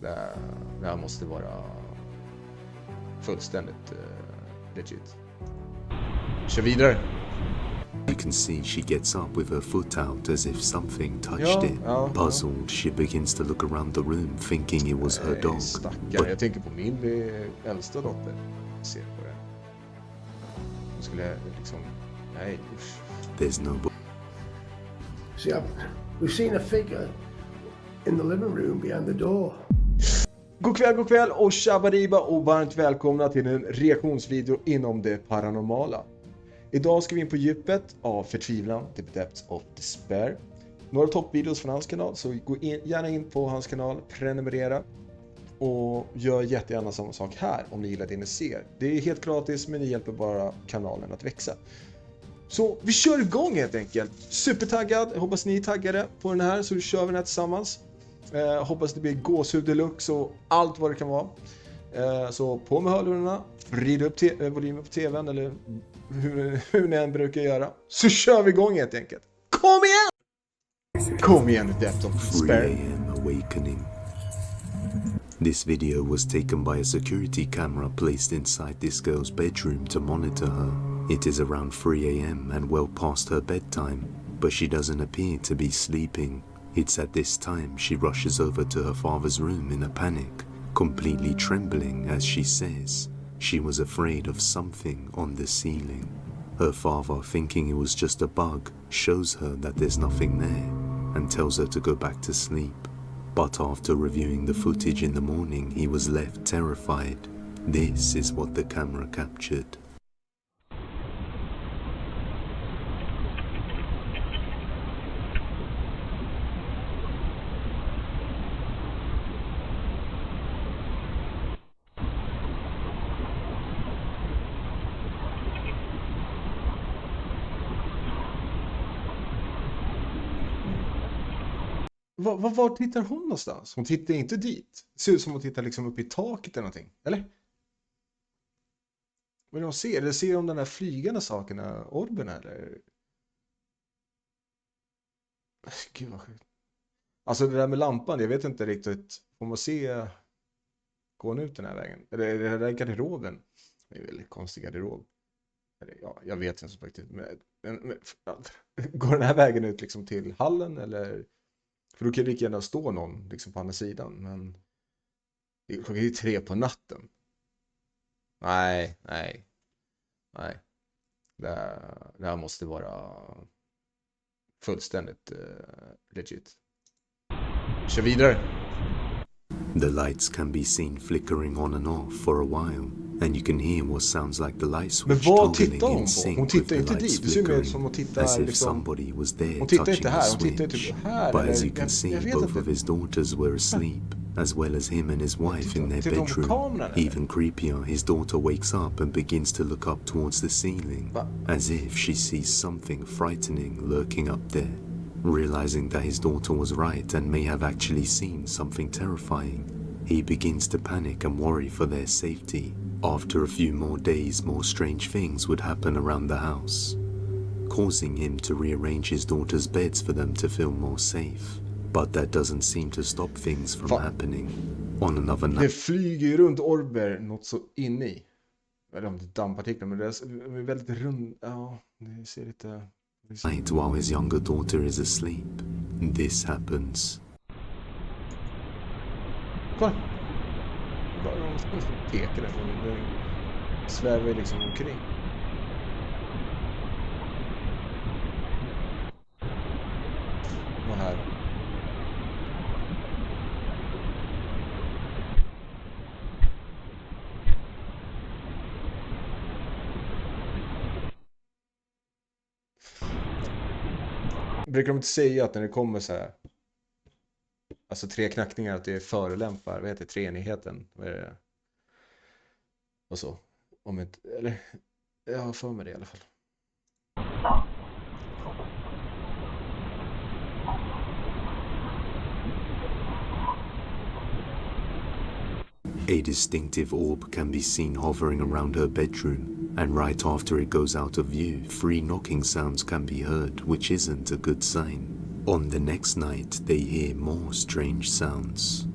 Det här måste vara fullständigt legit. Kör vidare. You can see she gets up with her foot out as if something touched it. Puzzled, she begins to look around the room thinking it was her dog. Stackare, jag tänker på min äldsta dotter. Ser på det. Hon skulle liksom... Nej, usch. There's no... See, we've seen a figure in the living room behind the door. God kväll och shabadiba och varmt välkomna till en reaktionsvideo inom det paranormala. Idag ska vi in på djupet av förtvivlan, the depths of despair. Några toppvideos från hans kanal, så gå gärna in på hans kanal, prenumerera. Och gör jättegärna samma sak här om ni gillar det ni ser. Det är helt gratis, men ni hjälper bara kanalen att växa. Så vi kör igång helt enkelt. Supertaggad, jag hoppas ni är taggade på den här, så kör vi den här tillsammans. Hoppas det blir gåshud deluxe och allt vad det kan vara. Så på med hörlurarna, vrid upp volymen på tvn eller hur ni än brukar göra. Så kör vi igång helt enkelt. Kom igen! Kom igen, depth of despair. 3 a.m. awakening. This video was taken by a security camera placed inside this girl's bedroom to monitor her. It is around 3 a.m. and well past her bedtime, but she doesn't appear to be sleeping. It's at this time she rushes over to her father's room in a panic, completely trembling as she says she was afraid of something on the ceiling. Her father, thinking it was just a bug, shows her that there's nothing there and tells her to go back to sleep. But after reviewing the footage in the morning, he was left terrified. This is what the camera captured. Var tittar hon någonstans? Hon tittar inte dit. Det ser ut som hon tittar liksom upp i taket eller någonting. Eller? Vad är det hon ser? Eller ser hon den där flygande sakerna? Orben eller? Gud vad sjukt. Alltså det där med lampan, jag vet inte riktigt. Får man se... Går hon ut den här vägen? Eller är det där garderoben? Det är en väldigt konstig garderob. Eller, ja, jag vet inte så faktiskt. Men, går den här vägen ut liksom till hallen eller... För då kan det lika gärna stå någon liksom på andra sidan. Men klockan är 3 på natten. Nej. Det här måste vara fullständigt legit. Kör vidare. The lights can be seen flickering on and off for a while, and you can hear what sounds like the light switch toggling in sync Hon with tittar the inte lights dit. Det ser mer ut flickering, som hon tittar as if liksom... somebody was there Hon tittar touching inte the här, hon tittar switch. typ här. But as Eller, you can see, jag vet both inte. of his daughters were asleep, as well as him and his wife in their bedroom. Even creepier, his daughter wakes up and begins to look up towards the ceiling, as if she sees something frightening lurking up there. Realizing that his daughter was right and may have actually seen something terrifying, he begins to panic and worry for their safety. After a few more days, more strange things would happen around the house, causing him to rearrange his daughter's beds for them to feel more safe. But that doesn't seem to stop things from happening. On another night... Det flyger runt orber något så in i. Jag vet inte om det är dammpartiklar, men det är väldigt rund. Ja, det ser lite... night while his younger daughter is asleep, this happens. Kolla! Bara de pekar där. Den svävar liksom omkring. Och här. Brukar de inte säga att när det kommer så här, alltså 3 knackningar, att det förolämpar, vad heter det, treenigheten, vad är det? Och så, om inte, eller jag har för mig det i alla fall. A distinctive orb can be seen hovering around her bedroom, and right after it goes out of view, 3 knocking sounds can be heard, which isn't a good sign. On the next night, they hear more strange sounds.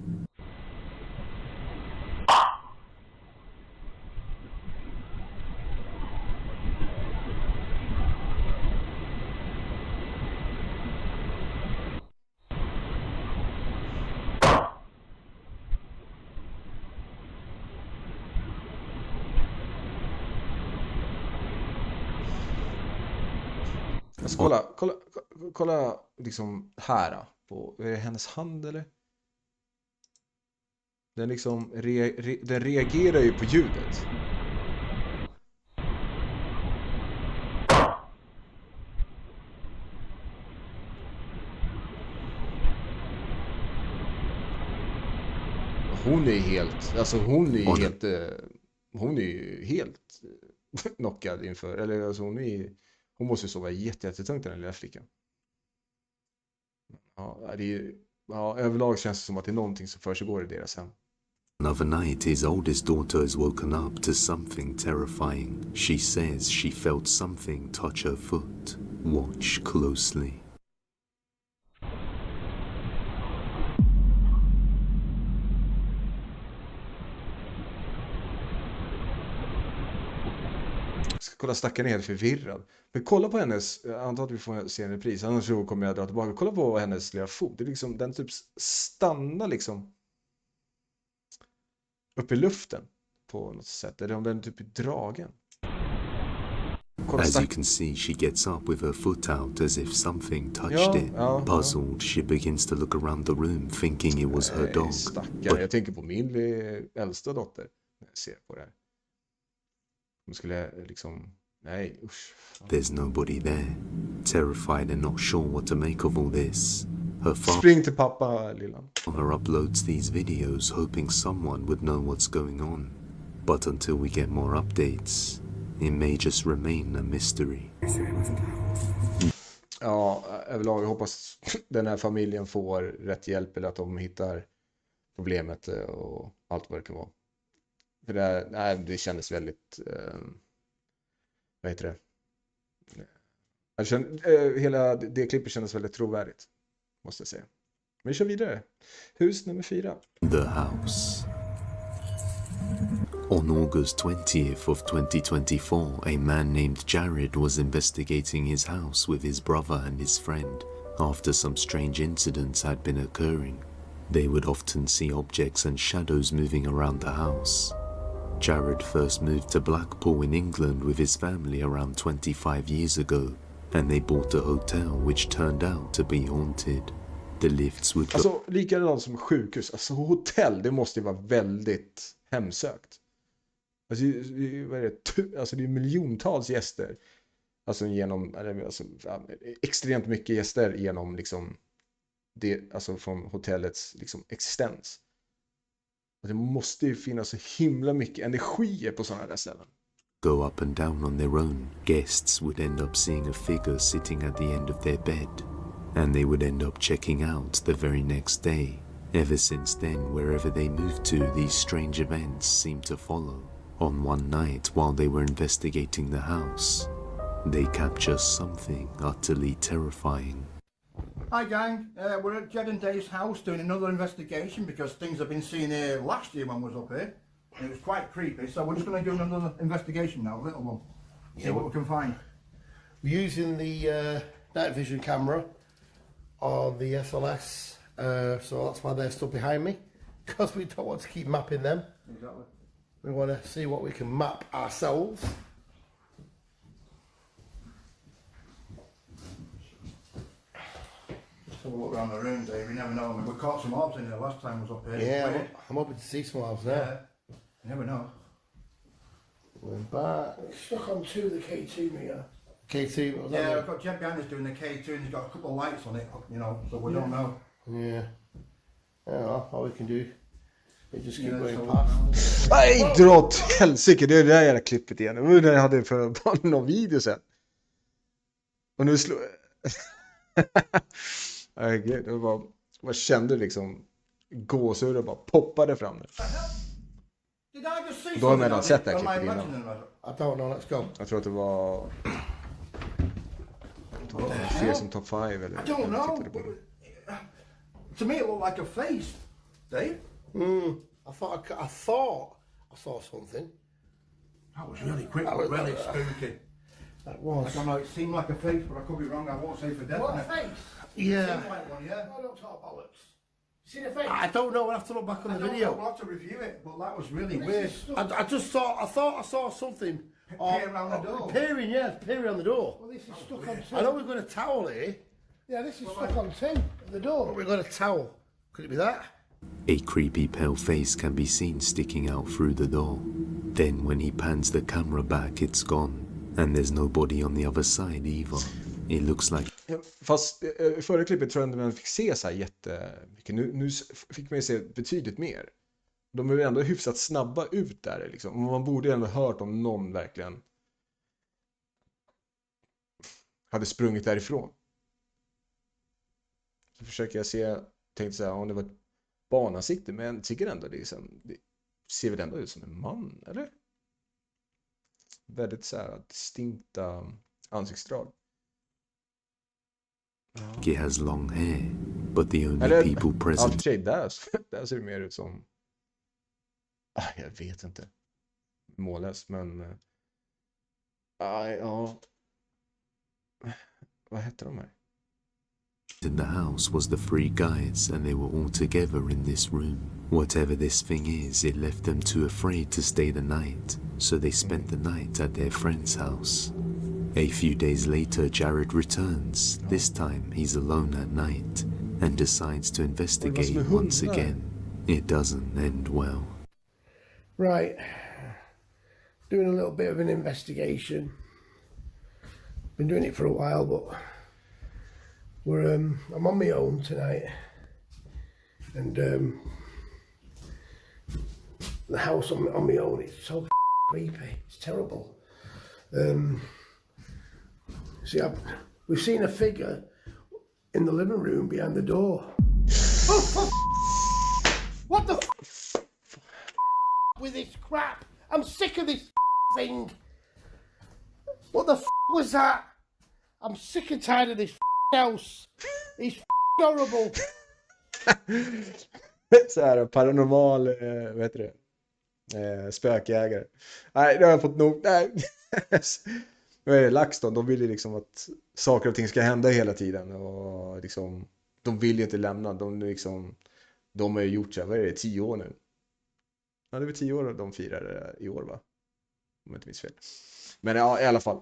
kolla liksom här på, är det hennes hand eller? Den liksom, den reagerar ju på ljudet. Hon är helt, alltså hon är ju helt knockad inför, eller alltså hon måste sova jättetungt den lilla flickan. Ja, överlag känns det som att det är någonting som försiggår i deras hem. Another night, his oldest daughter is woken up to something terrifying. She says she felt something touch her foot. Watch closely. Ska kolla, stackaren är helt förvirrad. Men kolla på hennes, jag antar att vi får se en repris, annars så kommer jag dra tillbaka. Kolla på hennes lilla fot, det är liksom, den typ stannar liksom upp i luften på något sätt, eller om den typ är dragen. Kolla, As you can see, she gets up with her foot out as if something touched it. Puzzled, she begins to look around the room thinking it was her dog. Stackare, jag tänker på min äldsta dotter när jag ser på det här. Hon skulle liksom, nej usch. There's nobody there. Terrified and not sure what to make of all this, her Spring till pappa, lillan. father uploads these videos hoping someone would know what's going on. But until we get more updates, it may just remain a mystery. Ja, överlag jag hoppas den här familjen får rätt hjälp, eller att de hittar problemet och allt vad det kan vara. För det kändes väldigt, vad heter det? Hela det klippet kändes väldigt trovärdigt, måste jag säga. Men vi kör vidare. Hus nummer 4. The house. On August 20th of 2024, a man named Jared was investigating his house with his brother and his friend after some strange incidents had been occurring. They would often see objects and shadows moving around the house. Jared first moved to Blackpool in England with his family around 25 years ago, and they bought a hotel which turned out to be haunted. The lifts would go... Alltså, likadant som sjukhus. Alltså, hotell, det måste ju vara väldigt hemsökt. Alltså, vad är det? Alltså, det är miljontals gäster. Alltså, extremt mycket gäster genom liksom det, alltså från hotellets liksom existens. Det måste ju finnas så himla mycket energier på sådana där ställen. Go up and down on their own. Guests would end up seeing a figure sitting at the end of their bed, and they would end up checking out the very next day. Ever since then, wherever they moved to, these strange events seemed to follow. On one night, while they were investigating the house, they captured something utterly terrifying. Hi gang, we're at Jed and Dave's house doing another investigation because things have been seen here last year when we was up here. And it was quite creepy, so we're just going to do another investigation now, a little one. See what we can find. We're using the night vision camera on the SLS, so that's why they're stood behind me, because we don't want to keep mapping them. Exactly. We want to see what we can map ourselves. So we'll look around the room, Dave, you never know. We caught some orbs in there last time we was up here. Yeah, I'm hoping to see some ours now. Yeah, you never know. We're back. It's stuck on two of the K2 meter. K2, what was that? Yeah, we've got Jed behind us doing the K2 and he's got a couple of lights on it, you know, so we don't know. Yeah. Yeah, all we can do is just keep Yeah, going so- past. Nej, dra åt helsike, det är det där jävla klippet igen. Det var det jag hade för någon video sen. Och nu slår... Nej, gud, det var... Man kände liksom gåshud och bara poppade fram det. Did I just see Då har man something redan on sett it? det här Am I klippet innan. imagining that? I don't know, let's go. Jag tror att det var... Fler som top 5 eller... I don't know. To me it looked like a face, Dave. I thought I saw something. That was really quick, That was- really spooky. That I was. don't know, it seemed like a face, but I could be wrong. I won't say for definite. Yeah. Seemed like one, yeah. I don't talk bollocks. See the face? I don't know. I'll have to look back on the video. We'll have to review it, but that was really This weird. is stuck- I thought I saw something. Peering around the door. Peering on the door. Well, this is stuck on two. I know we've got a towel here, Yeah, this is stuck on two at the door. but we've got a towel. Could it be that? A creepy pale face can be seen sticking out through the door. Then when he pans the camera back, it's gone. And there's nobody on the other side either. It looks like... Fast i förra klippet tror jag inte man fick se så här jättemycket. Nu fick man ju se betydligt mer. De är ju ändå hyfsat snabba ut där liksom. Man borde ju ändå hört om någon verkligen hade sprungit därifrån. Så försöker jag se, tänkte så här, om det var ett barnansikte, men jag tycker ändå det ser väl ändå ut som en man, eller? Väldigt så här distinkta ansiktsdrag. he has long hair, but the only Eller, people ja, present... för sig, där ser det mer ut som... jag vet inte. Mållös, men... ja... Vad heter de här? In the house was the three guys, and they were all together in this room. Whatever this thing is, it left them too afraid to stay the night, so they spent the night at their friend's house. A few days later, Jared returns. This time, he's alone at night, and decides to investigate once again. It doesn't end well. Right. Doing a little bit of an investigation. Been doing it for a while, but I'm on my own tonight, and the house on my own, it's so creepy. It's terrible. See, we've seen a figure in the living room behind the door. Oh, what the with this crap? I'm sick of this thing. What the was that? I'm sick and tired of this house. It's horrible. Så här, paranormal, vad heter det? Spökjägare. Nej, det har jag fått nog. Nej. Vad är det? LaxTon, de vill ju liksom att saker och ting ska hända hela tiden. Och liksom, de vill ju inte lämna. De har ju gjort så här, vad är det, 10 år nu? Ja, det var 10 år de firar i år, va? Om jag inte minns fel. Men ja, i alla fall.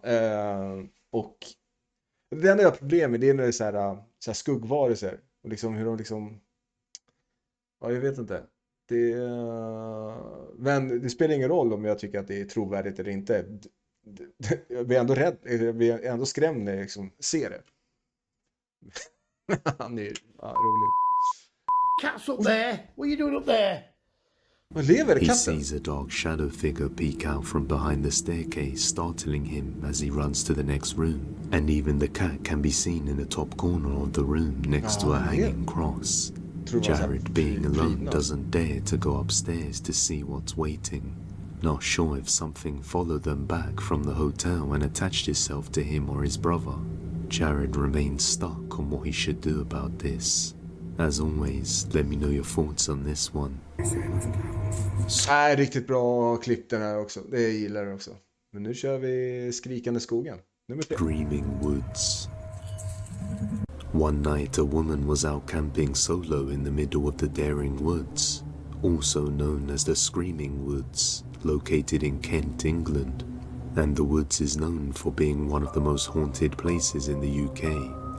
Och det enda jag har problem med, det är när det är så här skuggvarelser. Och liksom hur de liksom... Ja, jag vet inte. Men det spelar ingen roll om jag tycker att det är trovärdigt eller inte. Jag blir ändå rädd. Jag blir ändå skrämd när jag liksom ser det. Han är rolig. Cat's up there. What are you doing up there? Vad lever He katten? sees a dark shadow figure peek out from behind the staircase, startling him as he runs to the next room. And even the cat can be seen in the top corner of the room next to a hanging cross. Jared, being alone, doesn't dare to go upstairs to see what's waiting. Not sure if something followed them back from the hotel and attached itself to him or his brother. Jared remains stuck on what he should do about this. As always, let me know your thoughts on this one. Riktigt bra klipp den här också. Det gillar jag också. Men nu kör vi Skrikande skogen. Nummer 3. Screaming Woods. One night a woman was out camping solo in the middle of the Daring Woods, also known as the Screaming Woods, located in Kent, England. And the woods is known for being one of the most haunted places in the UK,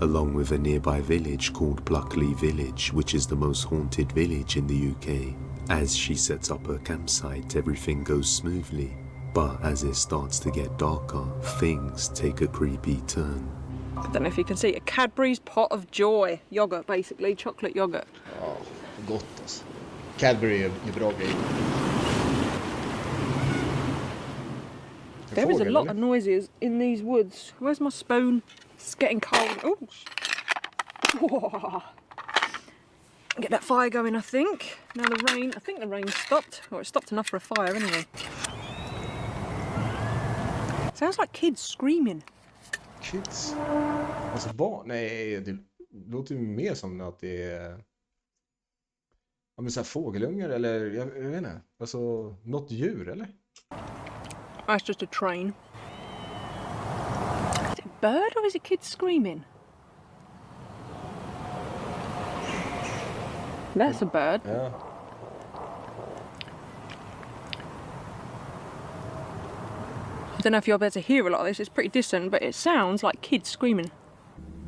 along with a nearby village called Pluckley Village, which is the most haunted village in the UK. As she sets up her campsite, everything goes smoothly, but as it starts to get darker, things take a creepy turn. I don't know if you can see, a Cadbury's Pot of Joy. Yoghurt, basically, chocolate yoghurt. Ja, gott alltså. Cadbury är bra grejer. There is a lot of noises in these woods. Where's my spoon? It's getting cold. Oh! Whoa. Get that fire going, I think. Now the rain, I think the rain stopped. Or it stopped enough for a fire anyway. Sounds like kids screaming. Kids? Alltså barn? Nej, det låter ju mer som att det är... Ja, men så här fågelungar eller... Jag vet inte. Alltså, något djur, eller? That's just a train. Is it a bird or is it kids screaming? That's a bird. Ja. I don't know if you're able to hear a lot of this, it's pretty distant, but it sounds like kids screaming.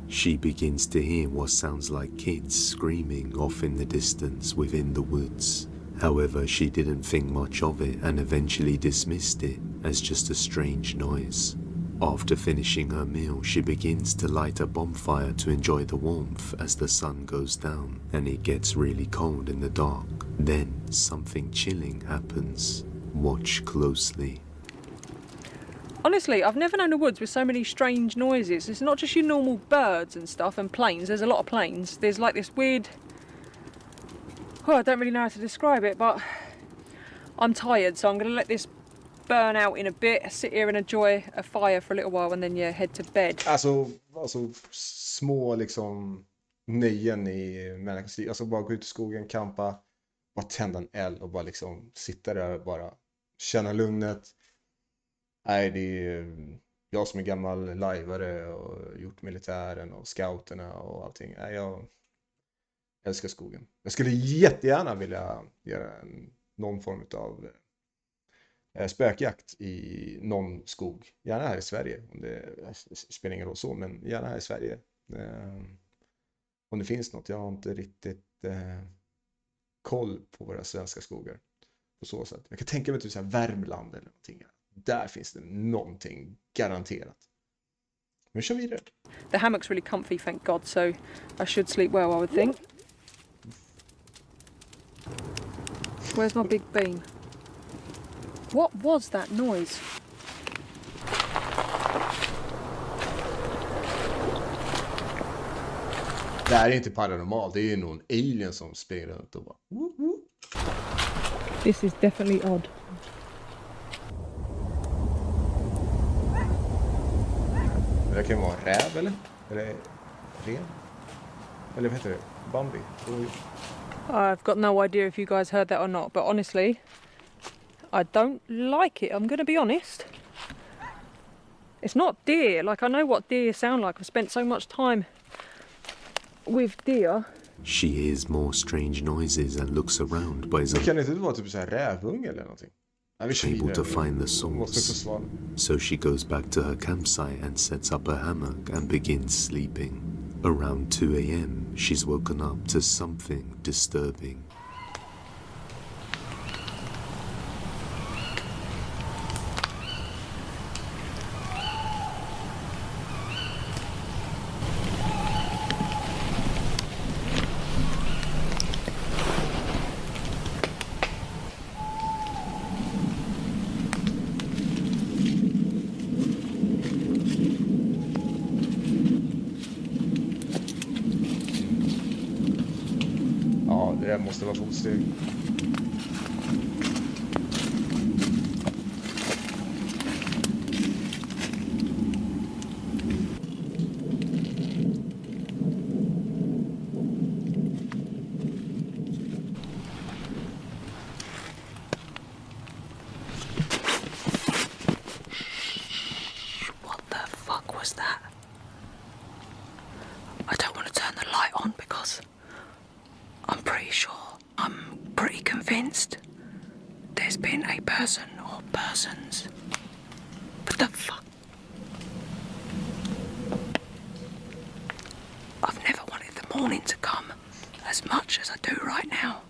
She begins to hear what sounds like kids screaming off in the distance within the woods. However, she didn't think much of it and eventually dismissed it as just a strange noise. After finishing her meal, she begins to light a bonfire to enjoy the warmth as the sun goes down and it gets really cold in the dark. Then something chilling happens. Watch closely. Honestly, I've never known a woods with so many strange noises. It's not just your normal birds and stuff and planes. There's a lot of planes. There's like this weird... Oh, I don't really know how to describe it, but I'm tired, so I'm going to let this burn out in a bit, sit here and enjoy a fire for a little while and then head to bed. Alltså små liksom nöjen i människans liv. Alltså bara gå ut i skogen, campa, bara tända en eld och bara liksom sitta där och bara känna lugnet. Nej, det är jag som är gammal lajvare och gjort militären och scouterna och allting. Nej, jag älskar skogen. Jag skulle jättegärna vilja göra någon form av spökjakt i någon skog. Gärna här i Sverige. Om det spelar ingen roll så, men gärna här i Sverige. Om det finns något. Jag har inte riktigt koll på våra svenska skogar på så sätt. Jag kan tänka mig typ så här Värmland eller någonting. Där finns det någonting garanterat. Men kör vidare. The hammock's really comfy, thank God, so I should sleep well, I would think. Where's my big bean? What was that noise? Det här är inte paranormalt, det är någon alien som springer runt och bara... This is definitely odd. Det kan vara en räv eller? Eller ren? Eller vad heter det? Bambi? I've got no idea if you guys heard that or not, but honestly, I don't like it, I'm going to be honest. It's not deer, like I know what deer sound like, I've spent so much time with deer. She hears more strange noises and looks around but is Kan det inte vara typ så här rävunge eller någonting? unable to find the source. So she goes back to her campsite and sets up a hammock and begins sleeping. Around 2 a.m, she's woken up to something disturbing. Ja, det måste vara fotsteg. What the fuck was that? I don't want to turn the light on because I'm pretty convinced there's been a person or persons. What the fuck? I've never wanted the morning to come as much as I do right now.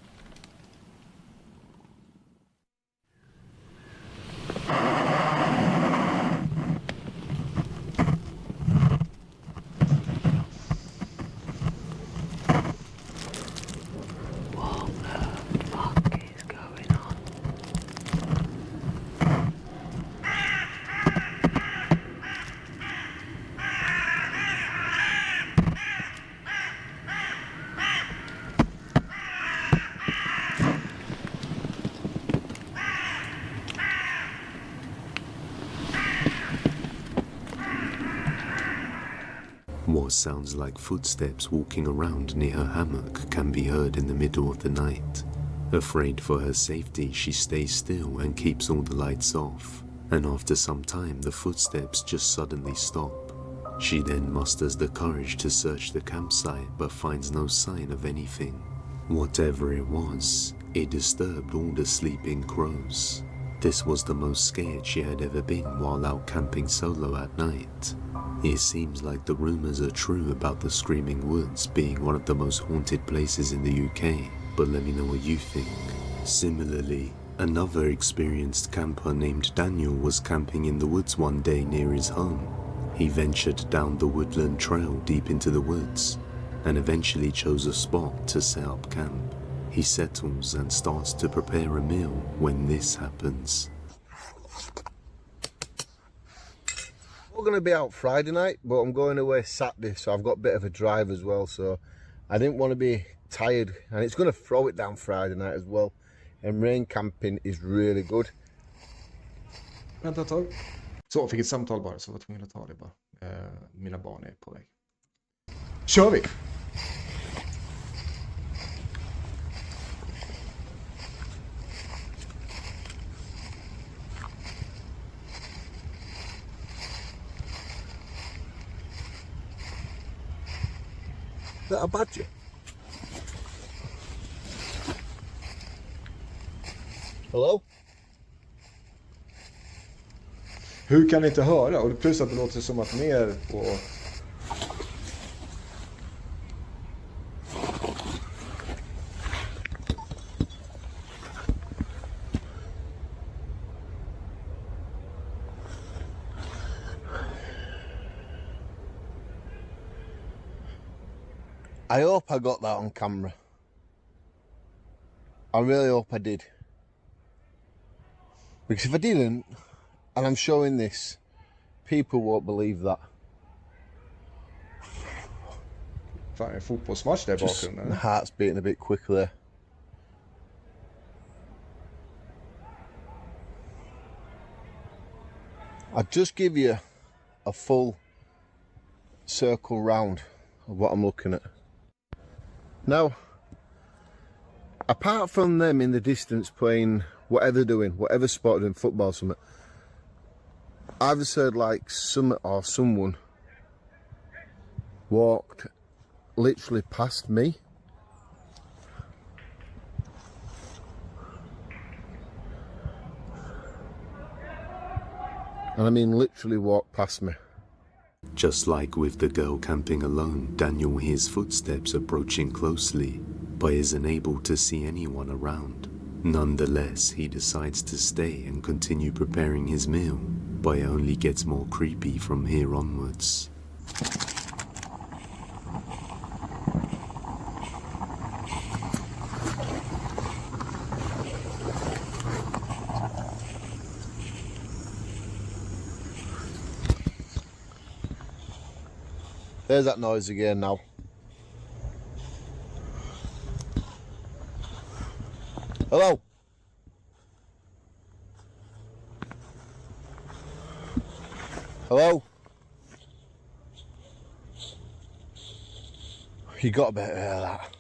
What sounds like footsteps walking around near her hammock can be heard in the middle of the night. Afraid for her safety, she stays still and keeps all the lights off, and after some time the footsteps just suddenly stop. She then musters the courage to search the campsite but finds no sign of anything. Whatever it was, it disturbed all the sleeping crows. This was the most scared she had ever been while out camping solo at night. It seems like the rumours are true about the Screaming Woods being one of the most haunted places in the UK, but let me know what you think. Similarly, another experienced camper named Daniel was camping in the woods one day near his home. He ventured down the woodland trail deep into the woods, and eventually chose a spot to set up camp. He settles and starts to prepare a meal when this happens. We're going to be out Friday night, but I'm going away Saturday, so I've got a bit of a drive as well, so I didn't want to be tired, and it's going to throw it down Friday night as well, and rain camping is really good. Vänta ett tag. Så, fick ett samtal bara, så var tvungen att ta det bara. Mina barn är på väg. Kör vi! Is that a badger? Hello? Hur kan ni inte höra? Och plus att det låter som att ni är på... I hope I got that on camera. I really hope I did. Because if I didn't, and I'm showing this, people won't believe that. Fan, en fotbollsmatch där i Just bakgrunden. my heart's beating a bit quicker there. I'll just give you a full circle round of what I'm looking at. Now, apart from them in the distance playing whatever they're doing, whatever sport they're doing, football or something, I've just heard like something or someone walked literally past me. And I mean literally walked past me. Just like with the girl camping alone, Daniel hears footsteps approaching closely, but isn't able to see anyone around. Nonetheless, he decides to stay and continue preparing his meal, but it only gets more creepy from here onwards. There's that noise again now. Hello? Hello? You got a bit of that.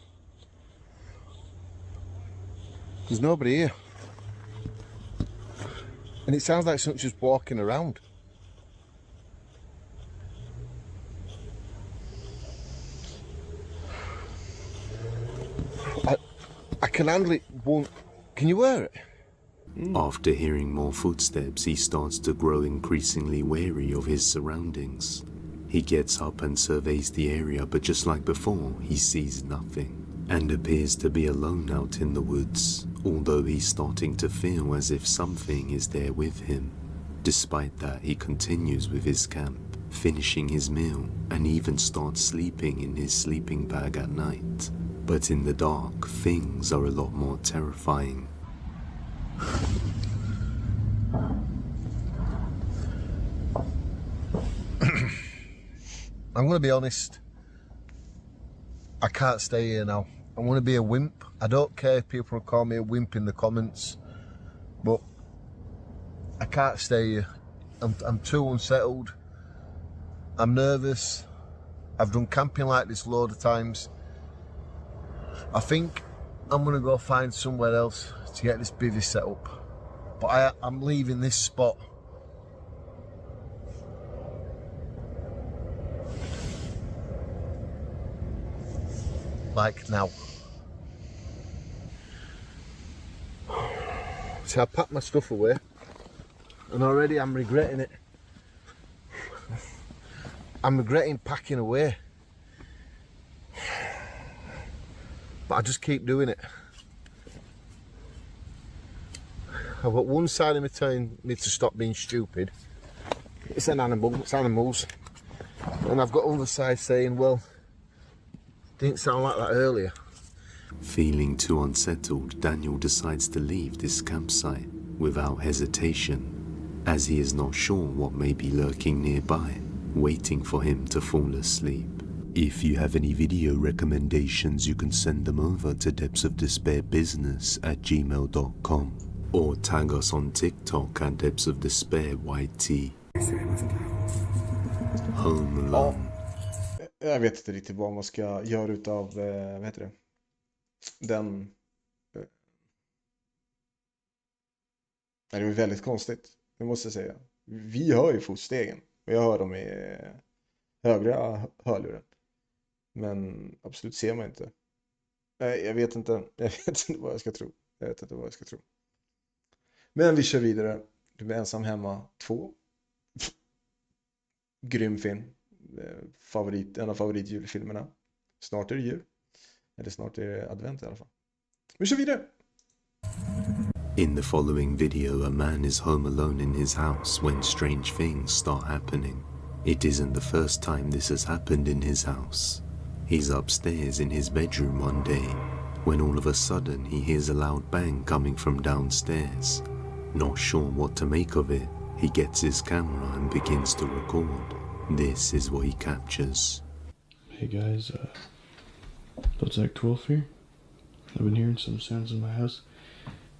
There's nobody here. And it sounds like someone's just walking around. I can handle it. Can you wear it? After hearing more footsteps, he starts to grow increasingly wary of his surroundings. He gets up and surveys the area, but just like before, he sees nothing and appears to be alone out in the woods, although he's starting to feel as if something is there with him. Despite that, he continues with his camp, finishing his meal, and even starts sleeping in his sleeping bag at night. But in the dark, things are a lot more terrifying. I'm going to be honest. I can't stay here now. I'm going to be a wimp. I don't care if people call me a wimp in the comments, but I can't stay here. I'm too unsettled. I'm nervous. I've done camping like this a load of times. I think I'm going to go find somewhere else to get this bivvy set up. But I'm leaving this spot. Like now. So I packed my stuff away, and already I'm regretting it. I'm regretting packing away, but I just keep doing it. I've got one side of me telling me to stop being stupid. It's an animal, it's animals. And I've got other side saying, well, didn't sound like that earlier. Feeling too unsettled, Daniel decides to leave this campsite without hesitation, as he is not sure what may be lurking nearby, waiting for him to fall asleep. If you have any video recommendations, you can send them over to depthsofdespairbusiness@gmail.com or tag us on TikTok at depthsofdespairyt. Home Alone. Jag vet inte riktigt vad man ska göra utav, vad heter det? Den... Det är väldigt konstigt, det måste jag säga. Vi hör ju fotstegen och jag hör dem i högra hörluren. Men absolut ser man inte. Nej, jag vet inte vad jag ska tro. Men vi kör vidare. Du är ensam hemma 2. Grym film. En av favoritjulfilmerna. Snart är det jul. Eller snart är det advent i alla fall. Vi kör vidare. In the following video, a man is home alone in his house when strange things start happening. It isn't the first time this has happened in his house. He's upstairs in his bedroom one day, when all of a sudden he hears a loud bang coming from downstairs. Not sure what to make of it, he gets his camera and begins to record. This is what he captures. Hey guys, it's like 12 here. I've been hearing some sounds in my house,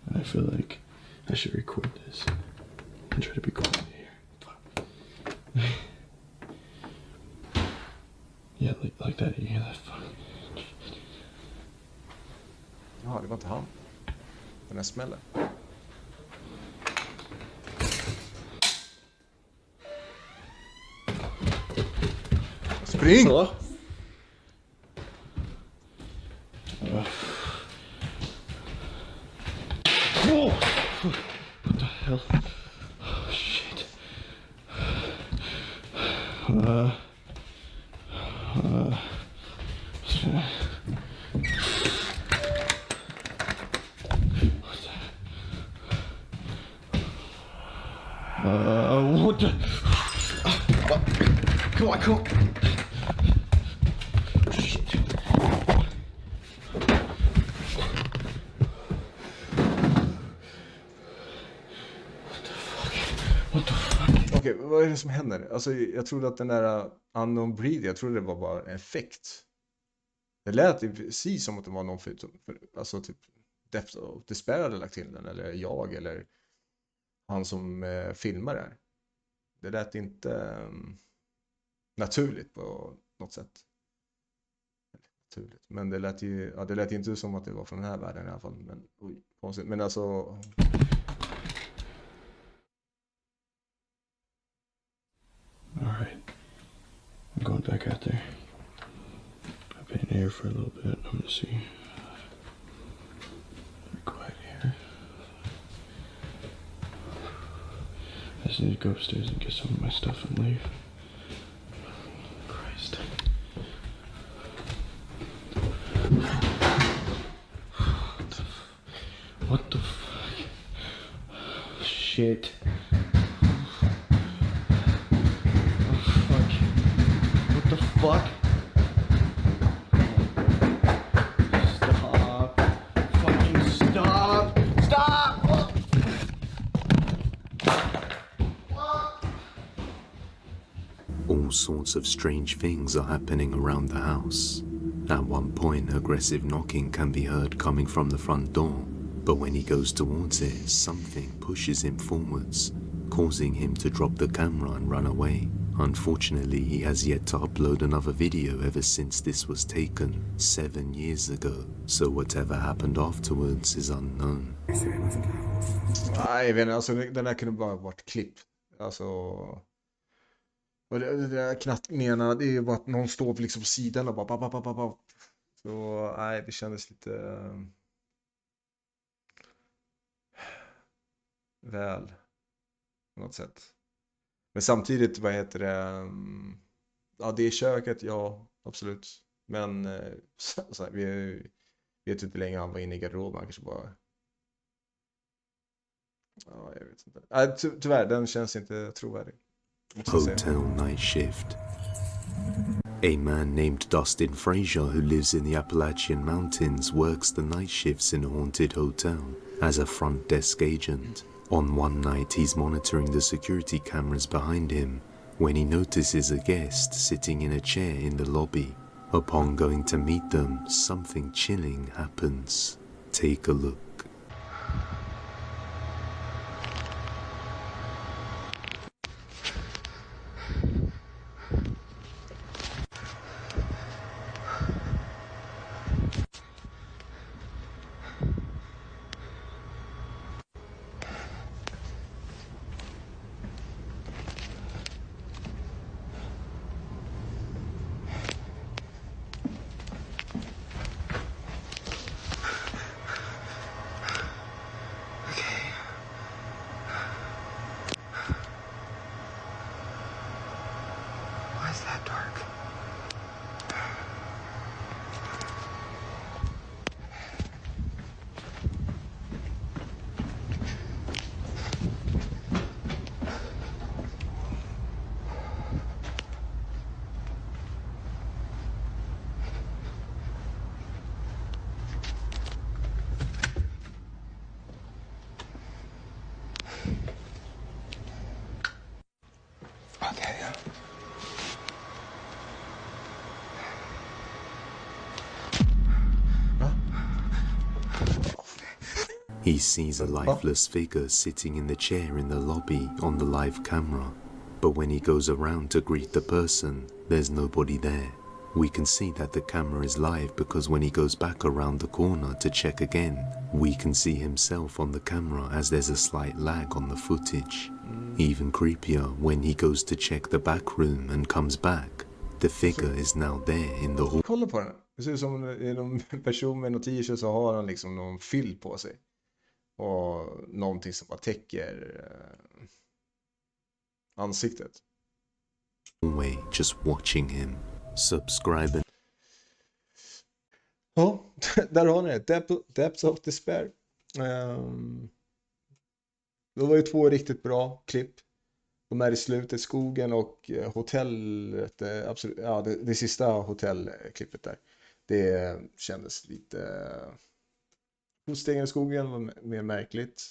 and I feel like I should record this and try to be quiet here. Yeah, like that. You hear that? Fuck. Ja, det var inte han. Den här smällen. Spring! Hello? Whoa! What the hell? Oh shit. What the? Come on, come on. Shit. What the fuck? Okej, vad är det som händer? Alltså, jag trodde att den där unknown breed, jag trodde det var bara en effekt. Det lät ju precis som att det var någon alltså typ Depth of Despair hade lagt till den, eller jag, eller han som filmar det här. Det lät inte naturligt på något sätt. Naturligt. Men det lät ju, ja, det lät inte som att det var från den här världen i alla fall. Men, oj, konstigt. Men alltså... Alright. I'm going back out there. I've been here for a little bit. I'm gonna see. Very quiet here. I just need to go upstairs and get some of my stuff and leave. Christ. What the fuck? Shit. Fuck. Stop. Fucking stop. Stop! All sorts of strange things are happening around the house. At one point, aggressive knocking can be heard coming from the front door, but when he goes towards it, something pushes him forwards, causing him to drop the camera and run away. Unfortunately, he has yet to upload another video ever since this was taken 7 years ago, so whatever happened afterwards is unknown. Nej, jag vet inte, alltså den här kunde bara varit klipp. Alltså... Och det där knackningarna, det är ju bara att någon står liksom på sidan och bara... Så nej, det kändes lite... väl på något sätt. Men samtidigt, vad heter det? Ja, det är köket, ja, absolut. Men så här, vi vet ju inte längre han var inne i garderoben, kanske bara... Ja, jag vet inte. Tyvärr, den känns inte trovärdig. Hotel night shift. A man named Dustin Frazier, who lives in the Appalachian Mountains, works the night shifts in a haunted hotel as a front desk agent. On one night, he's monitoring the security cameras behind him when he notices a guest sitting in a chair in the lobby. Upon going to meet them, something chilling happens. Take a look. Why is that dark? Okay. He sees a lifeless figure sitting in the chair in the lobby on the live camera, but when he goes around to greet the person, there's nobody there. We can see that the camera is live because when he goes back around the corner to check again, we can see himself on the camera as there's a slight lag on the footage. Even creepier, when he goes to check the back room and comes back, the figure is now there in the hall. Kolla på den. Det ser ut som någon person med någon t-shirt, så har han liksom någon filt på sig. Och någonting som bara täcker ansiktet. Way, just watching him. Subscribe. Ja, där har ni det. Depths of Despair. Det var ju 2 riktigt bra klipp. De är i slutet, skogen och hotellet. Absolut, ja, det sista hotellklippet där. Det kändes lite... Fotstegen i skogen var mer märkligt.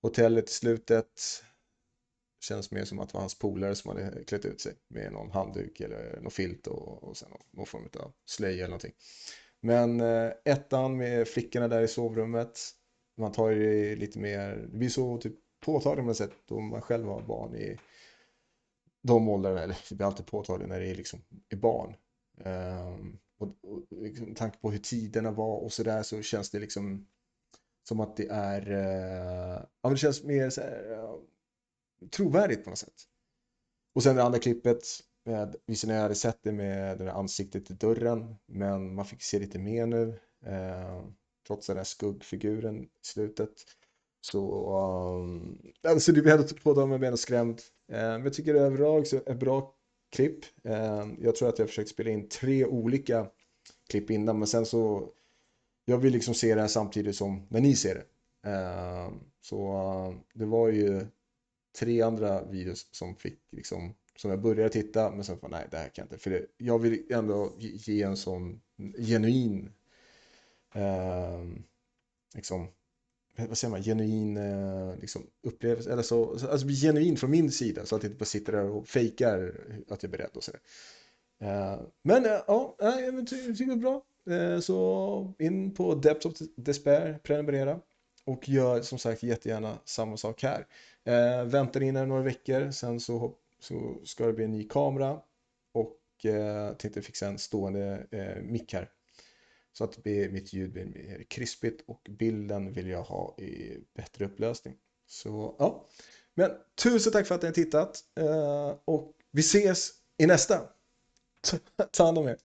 Hotellet i slutet känns mer som att det var hans polare som hade klätt ut sig med någon handduk eller någon filt och sen någon form av slöja eller någonting. Men ettan med flickorna där i sovrummet, man tar ju lite mer, det blir så typ påtagligt man sett då man själv har barn i de åldrarna, eller det blir alltid påtagligt när det är liksom i barn. Och med tanke på hur tiderna var och sådär, så känns det liksom som att det är ja, det känns mer så här, trovärdigt på något sätt. Och sen det andra klippet med, visst när jag hade sett det med det där ansiktet i dörren, men man fick se lite mer nu trots den där skuggfiguren i slutet. Så alltså det blir helt på dem med ben och skrämd. Men jag tycker det överlag så är bra klipp. Jag tror att jag försökt spela in 3 olika klipp innan, men sen så jag vill liksom se det här samtidigt som när ni ser det. Så det var ju 3 andra videos som fick liksom, som jag började titta, men sen nej, det här kan jag inte, för jag vill ändå ge en sån genuin liksom, vad säger man, genuin liksom upplevelse, eller så, alltså genuin från min sida, så att jag inte bara sitter där och fejkar att jag är beredd och sådär. Men ja, jag tycker det är bra. Så in på Depths of Despair, prenumerera och gör som sagt jättegärna samma sak här. Väntar in några veckor, sen så ska det bli en ny kamera och tänkte fixa en stående mick här. Så att mitt ljud blir mer krispigt och bilden vill jag ha i bättre upplösning. Så ja, men tusen tack för att ni har tittat och vi ses i nästa. Ta hand om er.